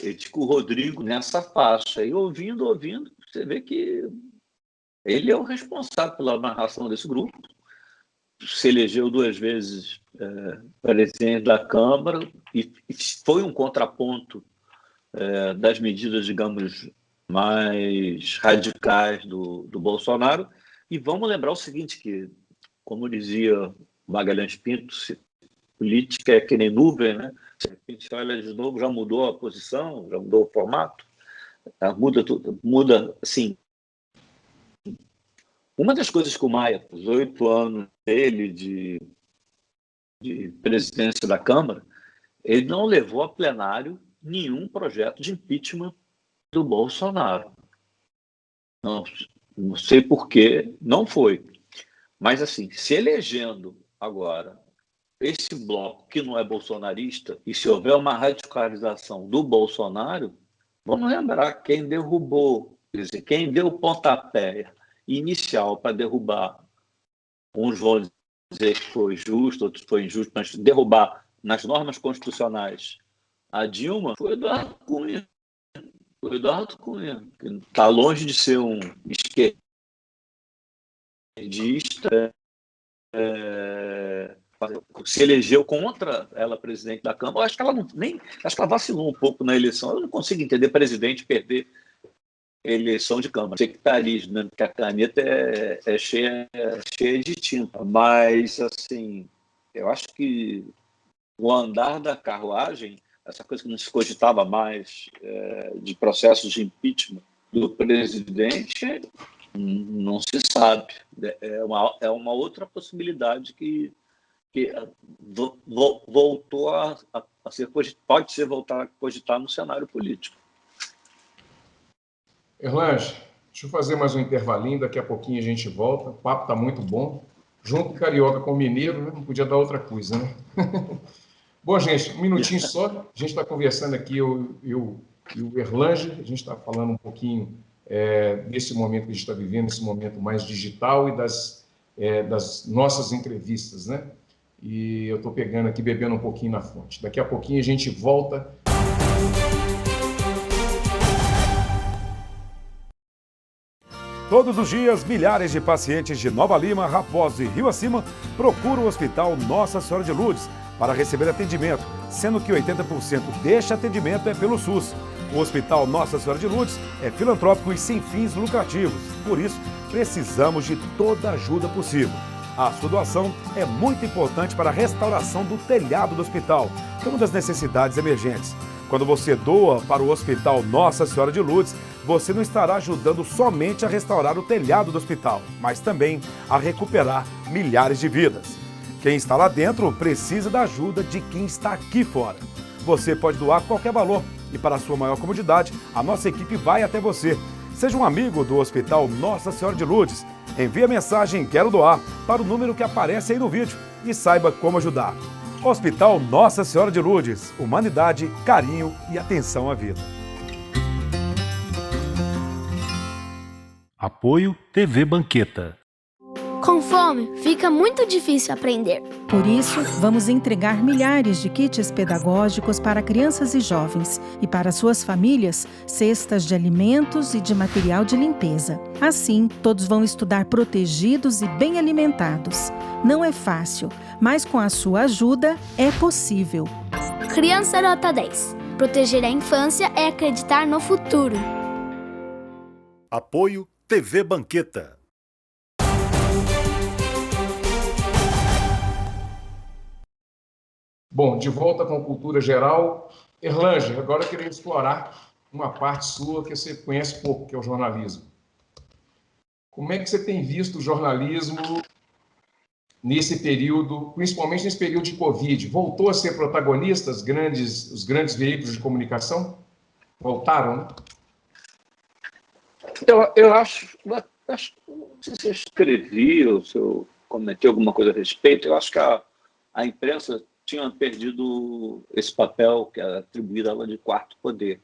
Eu digo que o Rodrigo nessa faixa, e ouvindo, você vê que ele é o responsável pela narração desse grupo. Se elegeu 2 vezes presidente da Câmara e foi um contraponto das medidas, digamos, mais radicais do Bolsonaro. E vamos lembrar o seguinte, que, como dizia Magalhães Pinto, política é que nem nuvem, né? Se olha de novo, já mudou a posição, já mudou o formato, muda tudo, muda, assim. Uma das coisas que o Maia, os 8 anos dele de presidência da Câmara, ele não levou a plenário nenhum projeto de impeachment do Bolsonaro. Não sei por que não foi. Mas, assim, se elegendo agora esse bloco que não é bolsonarista, e se houver uma radicalização do Bolsonaro, vamos lembrar quem derrubou, quer dizer, quem deu o pontapé inicial para derrubar, uns vão dizer que foi justo, outros foi injusto, mas derrubar nas normas constitucionais a Dilma foi o Eduardo Cunha. O Eduardo Cunha, que está longe de ser um esquerdista, se elegeu contra ela presidente da Câmara. Eu acho que ela acho que ela vacilou um pouco na eleição. Eu não consigo entender presidente perder eleição de Câmara. Sectarismo, né? Porque a caneta é cheia de tinta. Mas, assim, eu acho que o andar da carruagem, essa coisa que não se cogitava mais de processos de impeachment do presidente, não se sabe. É uma outra possibilidade que voltou a ser, pode ser voltar a cogitar no cenário político. Erlange, deixa eu fazer mais um intervalinho, daqui a pouquinho a gente volta. O papo está muito bom. Junto carioca com mineiro, né? Não podia dar outra coisa, né? Bom, gente, um minutinho só. A gente está conversando aqui, eu e o Erlange, a gente está falando um pouquinho desse momento que a gente está vivendo, esse momento mais digital e das nossas entrevistas, né? E eu estou pegando aqui, bebendo um pouquinho na fonte. Daqui a pouquinho a gente volta. Todos os dias, milhares de pacientes de Nova Lima, Raposo e Rio Acima procuram o Hospital Nossa Senhora de Lourdes para receber atendimento, sendo que 80% deste atendimento é pelo SUS. O Hospital Nossa Senhora de Lourdes é filantrópico e sem fins lucrativos, por isso precisamos de toda a ajuda possível. A sua doação é muito importante para a restauração do telhado do hospital, que é uma das necessidades emergentes. Quando você doa para o Hospital Nossa Senhora de Lourdes, você não estará ajudando somente a restaurar o telhado do hospital, mas também a recuperar milhares de vidas. Quem está lá dentro precisa da ajuda de quem está aqui fora. Você pode doar qualquer valor e, para a sua maior comodidade, a nossa equipe vai até você. Seja um amigo do Hospital Nossa Senhora de Lourdes. Envie a mensagem "Quero doar" para o número que aparece aí no vídeo e saiba como ajudar. Hospital Nossa Senhora de Lourdes. Humanidade, carinho e atenção à vida. Apoio TV Banqueta. Com fome, fica muito difícil aprender. Por isso, vamos entregar milhares de kits pedagógicos para crianças e jovens e para suas famílias, cestas de alimentos e de material de limpeza. Assim, todos vão estudar protegidos e bem alimentados. Não é fácil, mas com a sua ajuda é possível. Criança Nota 10. Proteger a infância é acreditar no futuro. Apoio TV Banqueta. Bom, de volta com Cultura Geral. Erlange, agora eu queria explorar uma parte sua que você conhece pouco, que é o jornalismo. Como é que você tem visto o jornalismo nesse período, principalmente nesse período de Covid? Voltou a ser protagonista os grandes veículos de comunicação? Voltaram, né? Eu acho, não sei se eu escrevi ou se eu comentei alguma coisa a respeito, eu acho que a imprensa tinha perdido esse papel que era atribuído a ela de quarto poder.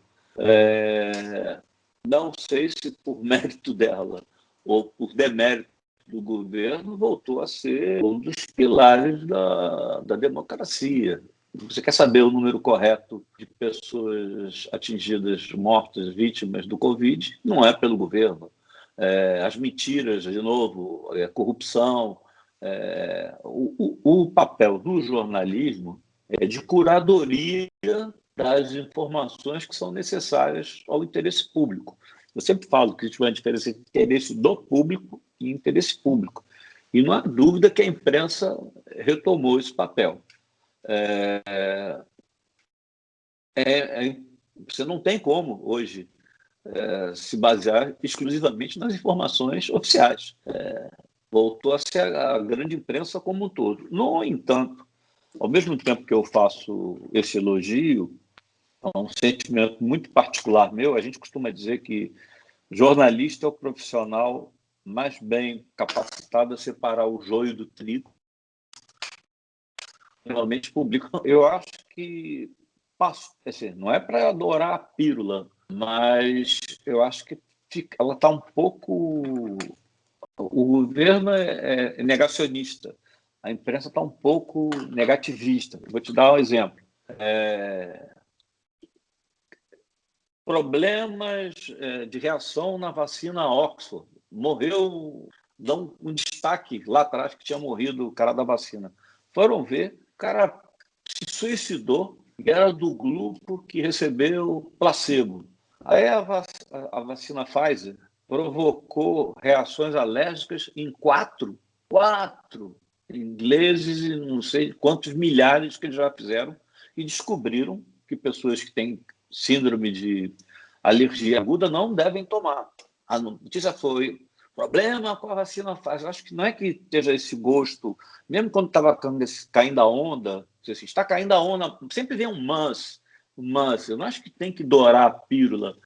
Não sei se por mérito dela ou por demérito do governo voltou a ser um dos pilares da democracia. Você quer saber o número correto de pessoas atingidas, mortas, vítimas do Covid? Não é pelo governo. As mentiras, de novo, a corrupção. O papel do jornalismo é de curadoria das informações que são necessárias ao interesse público. Eu sempre falo que existe uma diferença entre interesse do público e interesse público. E não há dúvida que a imprensa retomou esse papel. Você não tem como, hoje, se basear exclusivamente nas informações oficiais. Voltou a ser a grande imprensa como um todo. No entanto, ao mesmo tempo que eu faço esse elogio, é um sentimento muito particular meu, a gente costuma dizer que jornalista é o profissional mais bem capacitado a separar o joio do trigo. Realmente publica. Eu acho que assim, não é para adorar a pílula, mas eu acho que ela está um pouco... O governo é negacionista, a imprensa está um pouco negativista. Vou te dar um exemplo. Problemas de reação na vacina Oxford. Morreu, dão um destaque lá atrás que tinha morrido o cara da vacina. Foram ver, o cara se suicidou, era do grupo que recebeu placebo. Aí a vacina Pfizer provocou reações alérgicas em quatro ingleses e não sei quantos milhares que eles já fizeram, e descobriram que pessoas que têm síndrome de alergia aguda não devem tomar. A notícia foi: problema com a vacina Pfizer. Acho que não é que esteja esse gosto, mesmo quando estava caindo a onda, assim, está caindo a onda, sempre vem um mas. Eu não acho que tem que dourar a pílula,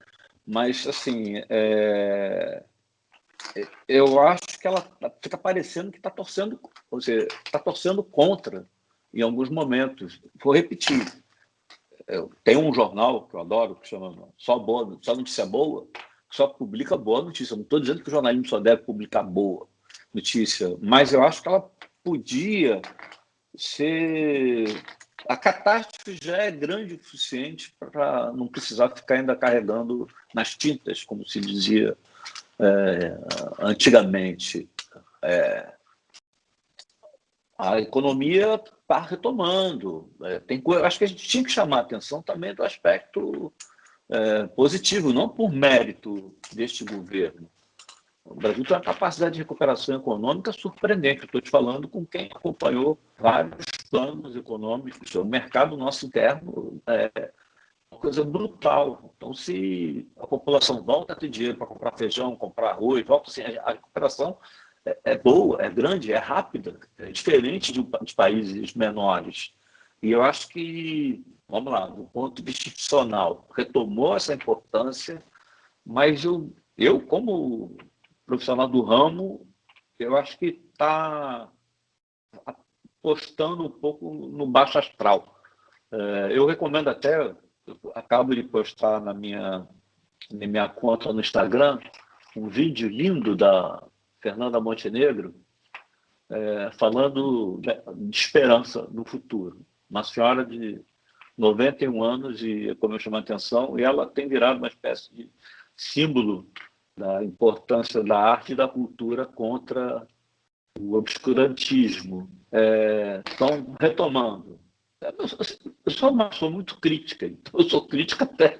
mas assim, eu acho que ela fica parecendo que está torcendo, ou seja, está torcendo contra em alguns momentos. Vou repetir. Tem um jornal que eu adoro, que chama Só Notícia Boa, que só publica boa notícia. Não estou dizendo que o jornalismo só deve publicar boa notícia, mas eu acho que ela podia ser... A catástrofe já é grande o suficiente para não precisar ficar ainda carregando nas tintas, como se dizia antigamente. A economia está retomando. Acho que a gente tinha que chamar a atenção também do aspecto positivo, não por mérito deste governo. O Brasil tem uma capacidade de recuperação econômica surpreendente. Estou te falando com quem acompanhou vários planos econômicos. O mercado nosso interno é uma coisa brutal. Então, se a população volta a ter dinheiro para comprar feijão, comprar arroz, volta assim, a recuperação é boa, é grande, é rápida, é diferente de países menores. E eu acho que, vamos lá, do ponto de vista institucional, retomou essa importância, mas eu como profissional do ramo, eu acho que está apostando um pouco no baixo astral. Eu recomendo até, eu acabo de postar na minha conta no Instagram, um vídeo lindo da Fernanda Montenegro, falando de esperança no futuro. Uma senhora de 91 anos, e como eu chamo a atenção, e ela tem virado uma espécie de símbolo da importância da arte e da cultura contra o obscurantismo. Então, retomando, eu sou uma pessoa muito crítica, então eu sou crítica até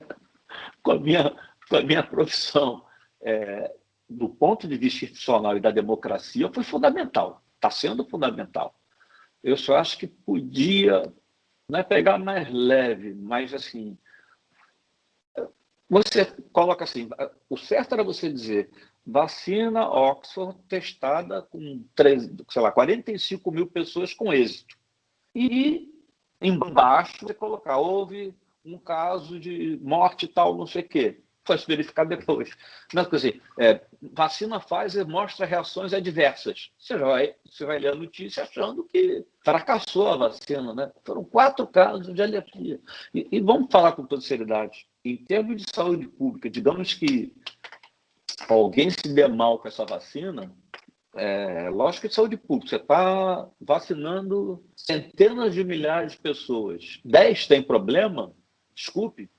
com a minha profissão. Do ponto de vista institucional e da democracia, foi fundamental, está sendo fundamental. Eu só acho que podia, não é pegar mais leve, mas assim, você coloca assim, o certo era você dizer vacina Oxford testada com 45 mil pessoas com êxito. E embaixo você colocar, houve um caso de morte tal, não sei o quê. Foi se verificar depois. Mas, assim, vacina Pfizer mostra reações adversas. Você vai ler a notícia achando que fracassou a vacina, né? Foram 4 casos de alergia. E vamos falar com toda seriedade. Em termos de saúde pública, digamos que alguém se dê mal com essa vacina, lógica de saúde pública, você está vacinando centenas de milhares de pessoas. 10 têm problema? Desculpe.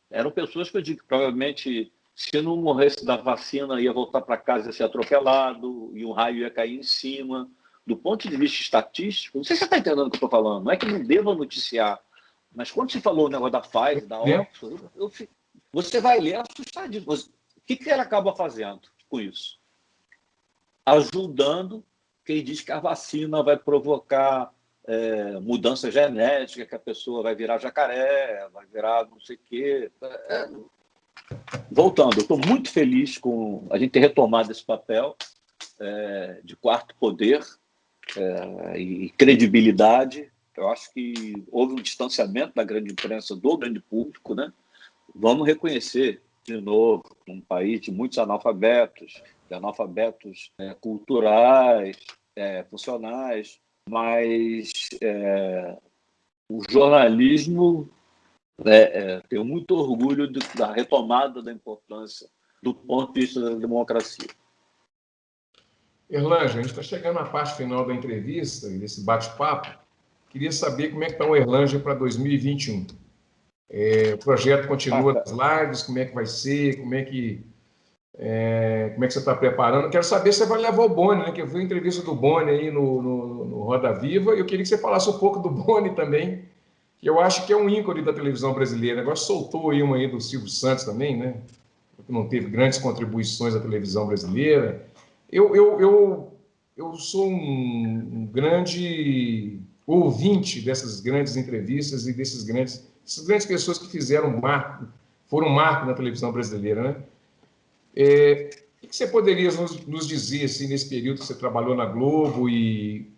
Eram pessoas que eu digo que provavelmente, se não morresse da vacina, ia voltar para casa e ia ser atropelado, e um raio ia cair em cima. Do ponto de vista estatístico, não sei se você está entendendo o que eu estou falando, não é que não deva noticiar, mas quando se falou o negócio da Pfizer, da Oxford, você vai ler assustadíssimo. O que ela acaba fazendo com isso? Ajudando quem diz que a vacina vai provocar mudança genética, que a pessoa vai virar jacaré, vai virar não sei o quê. Voltando, eu estou muito feliz com a gente ter retomado esse papel de quarto poder e credibilidade. Eu acho que houve um distanciamento da grande imprensa do grande público, né? Vamos reconhecer, de novo, um país de muitos analfabetos, culturais, funcionais, mas o jornalismo tem muito orgulho da retomada da importância do ponto de vista da democracia. Erlânio, a gente está chegando na parte final da entrevista e desse bate-papo. Queria saber como é que está o Erlânio para 2021. O projeto continua as lives, como é que vai ser, como é que você está preparando? Quero saber se você vai levar o Boni, né? Que eu vi a entrevista do Boni aí no Roda Viva, e eu queria que você falasse um pouco do Boni também, que eu acho que é um ícone da televisão brasileira. Agora soltou aí uma aí do Silvio Santos também, né? Que não teve grandes contribuições à televisão brasileira. Eu sou um grande ouvinte dessas grandes entrevistas e dessas grandes pessoas que foram marco na televisão brasileira, né? O que você poderia nos dizer assim, nesse período que você trabalhou na Globo e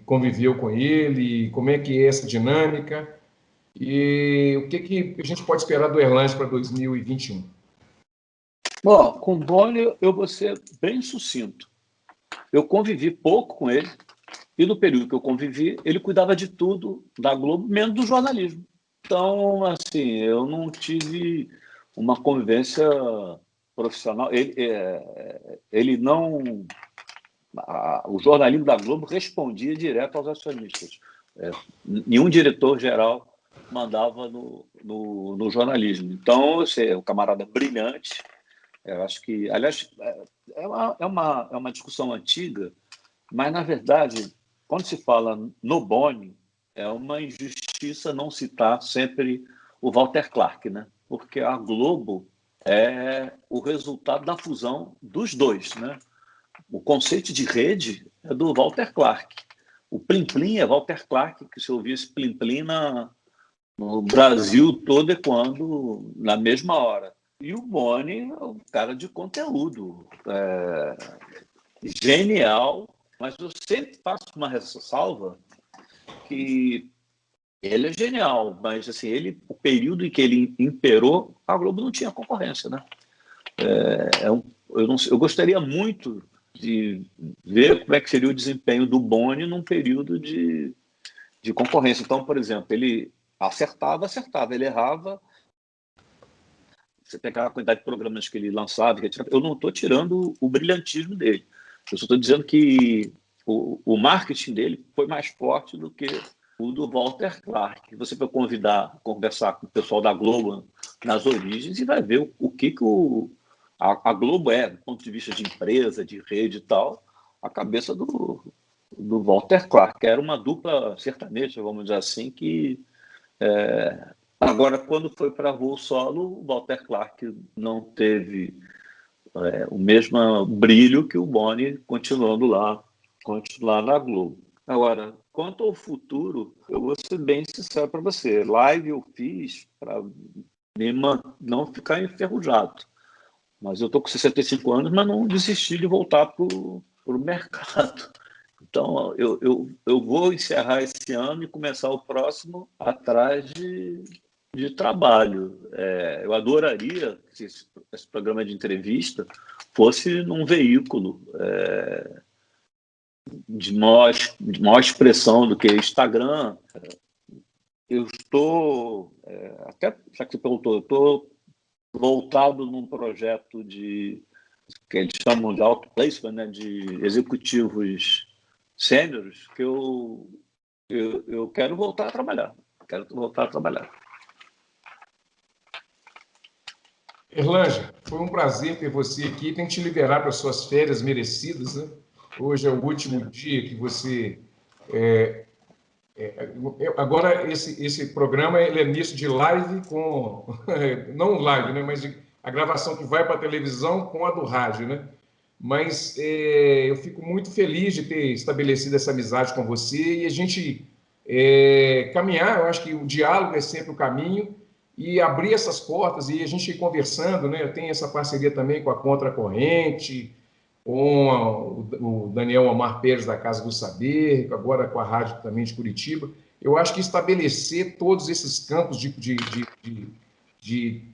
conviveu com ele, como é que é essa dinâmica e o que a gente pode esperar do Erlânio para 2021? Bom, com o Boni eu vou ser bem sucinto. Eu convivi pouco com ele e no período que eu convivi, ele cuidava de tudo da Globo, menos do jornalismo. Então, assim, eu não tive uma convivência profissional. Ele não... O jornalismo da Globo respondia direto aos acionistas. Nenhum diretor-geral mandava no jornalismo. Então, você é um camarada brilhante. Eu acho que, aliás, é uma discussão antiga, mas, na verdade, quando se fala no Boni, é uma injustiça não citar sempre o Walter Clark, né? Porque a Globo é o resultado da fusão dos dois, né? O conceito de rede é do Walter Clark. O Plim Plim é Walter Clark, que se ouvia esse Plim Plim no Brasil todo e quando, na mesma hora. E o Boni é um cara de conteúdo, genial, mas eu sempre faço uma ressalva que ele é genial, mas assim, o período em que ele imperou, a Globo não tinha concorrência, né? Eu gostaria muito de ver como é que seria o desempenho do Boni num período de concorrência. Então, por exemplo, ele acertava, ele errava. Você pegar a quantidade de programas que ele lançava, eu não estou tirando o brilhantismo dele. Eu só estou dizendo que o marketing dele foi mais forte do que o do Walter Clark. Você vai conversar com o pessoal da Globo nas origens e vai ver o que a Globo do ponto de vista de empresa, de rede e tal, a cabeça do Walter Clark, que era uma dupla sertaneja, vamos dizer assim, que... Agora, quando foi para voo solo, o Walter Clark não teve o mesmo brilho que o Boni continuar na Globo. Agora, quanto ao futuro, eu vou ser bem sincero para você. Live eu fiz para não ficar enferrujado. Mas eu estou com 65 anos, mas não desisti de voltar para o mercado. Então, eu vou encerrar esse ano e começar o próximo atrás de trabalho. Eu adoraria que esse programa de entrevista fosse num veículo de maior expressão do que Instagram. Eu estou, até já que você perguntou, eu estou voltado num projeto de que eles chamam de outplacement, né, de executivos sêniores, que eu quero voltar a trabalhar. Erlange, foi um prazer ter você aqui. Tem que te liberar para suas férias merecidas, né? Hoje é o último dia que você... agora, esse programa ele é misto de live com... não live, né? Mas a gravação que vai para a televisão com a do rádio, né? Mas eu fico muito feliz de ter estabelecido essa amizade com você e a gente caminhar. Eu acho que o diálogo é sempre o caminho e abrir essas portas e a gente ir conversando, né? Eu tenho essa parceria também com a Contracorrente, com o Daniel Omar Pérez da Casa do Saber, agora com a rádio também de Curitiba. Eu acho que estabelecer todos esses campos de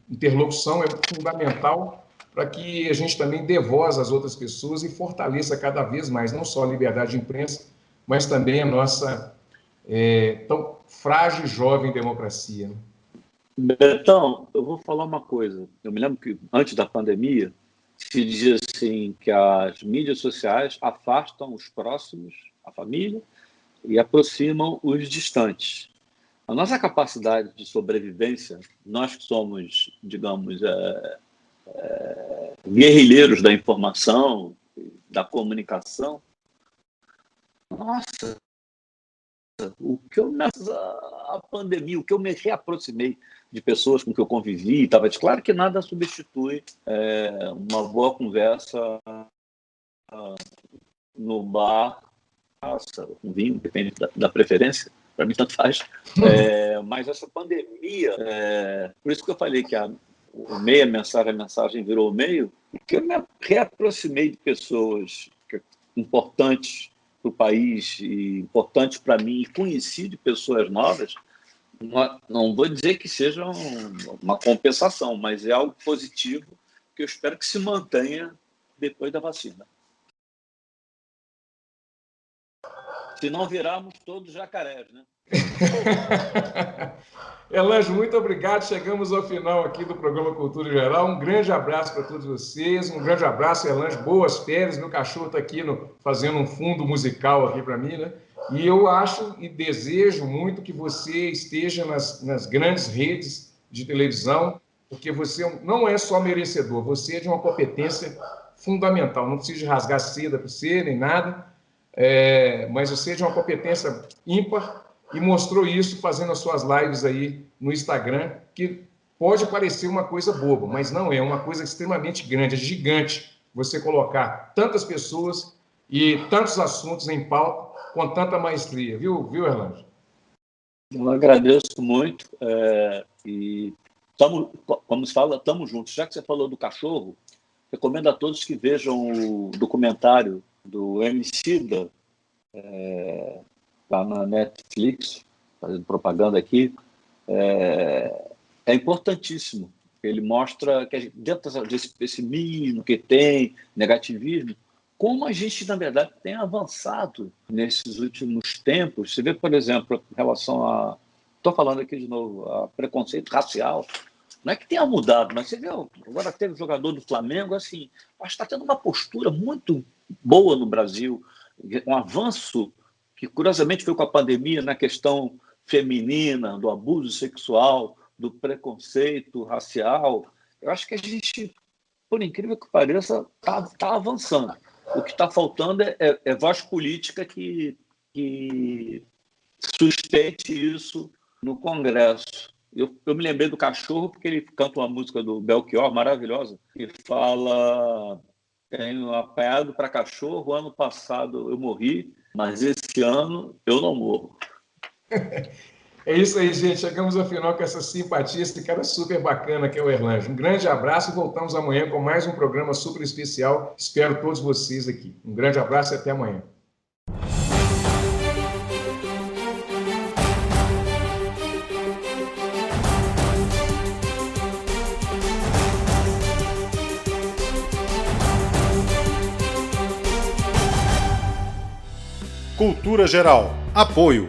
interlocução é fundamental para que a gente também dê voz às outras pessoas e fortaleça cada vez mais, não só a liberdade de imprensa, mas também a nossa tão frágil e jovem democracia. Betão, eu vou falar uma coisa. Eu me lembro que antes da pandemia se dizia assim que as mídias sociais afastam os próximos, a família, e aproximam os distantes. A nossa capacidade de sobrevivência, nós que somos, digamos, guerrilheiros da informação, da comunicação, nossa, a pandemia, o que eu me reaproximei de pessoas com que eu convivi, estava claro que nada substitui uma boa conversa no bar, com vinho, depende da preferência, para mim tanto faz, mas essa pandemia, por isso que eu falei que o meio, a mensagem virou o meio, porque eu me reaproximei de pessoas importantes para o país e importantes para mim, e conheci de pessoas novas. Não vou dizer que seja uma compensação, mas é algo positivo que eu espero que se mantenha depois da vacina. Se não virarmos todos jacarés, né? Erlange, muito obrigado. Chegamos ao final aqui do programa Cultura Geral. Um grande abraço para todos vocês. Um grande abraço, Erlange. Boas férias. Meu cachorro está aqui fazendo um fundo musical aqui para mim, né? E eu acho e desejo muito que você esteja nas grandes redes de televisão, porque você não é só merecedor, você é de uma competência fundamental. Não precisa rasgar seda para você, nem nada, mas você é de uma competência ímpar e mostrou isso fazendo as suas lives aí no Instagram, que pode parecer uma coisa boba, mas não é, uma coisa extremamente grande, é gigante você colocar tantas pessoas e tantos assuntos em pauta com tanta maestria, viu, Erlange? Eu agradeço muito e como se fala, estamos juntos. Já que você falou do cachorro, recomendo a todos que vejam o documentário do Emicida, está na Netflix, fazendo propaganda aqui. É importantíssimo. Ele mostra que dentro desse pessimismo que tem, negativismo, como a gente, na verdade, tem avançado nesses últimos tempos. Você vê, por exemplo, em relação a... Estou falando aqui de novo, a preconceito racial. Não é que tenha mudado, mas você vê, agora teve um jogador do Flamengo, assim, acho que está tendo uma postura muito boa no Brasil, um avanço que, curiosamente, foi com a pandemia na questão feminina, do abuso sexual, do preconceito racial. Eu acho que a gente, por incrível que pareça, está avançando. O que está faltando é voz política que sustente isso no Congresso. Eu me lembrei do cachorro porque ele canta uma música do Belchior, maravilhosa, que fala: tenho apanhado para cachorro, ano passado eu morri, mas esse ano eu não morro. É isso aí, gente. Chegamos ao final com essa simpatia, esse cara super bacana que é o Erlange. Um grande abraço e voltamos amanhã com mais um programa super especial. Espero todos vocês aqui. Um grande abraço e até amanhã. Cultura Geral. Apoio.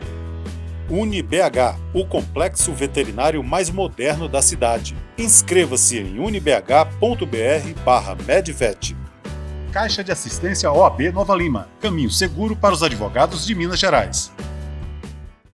UniBH, o complexo veterinário mais moderno da cidade. Inscreva-se em unibh.br/medvet. Caixa de Assistência OAB Nova Lima. Caminho seguro para os advogados de Minas Gerais.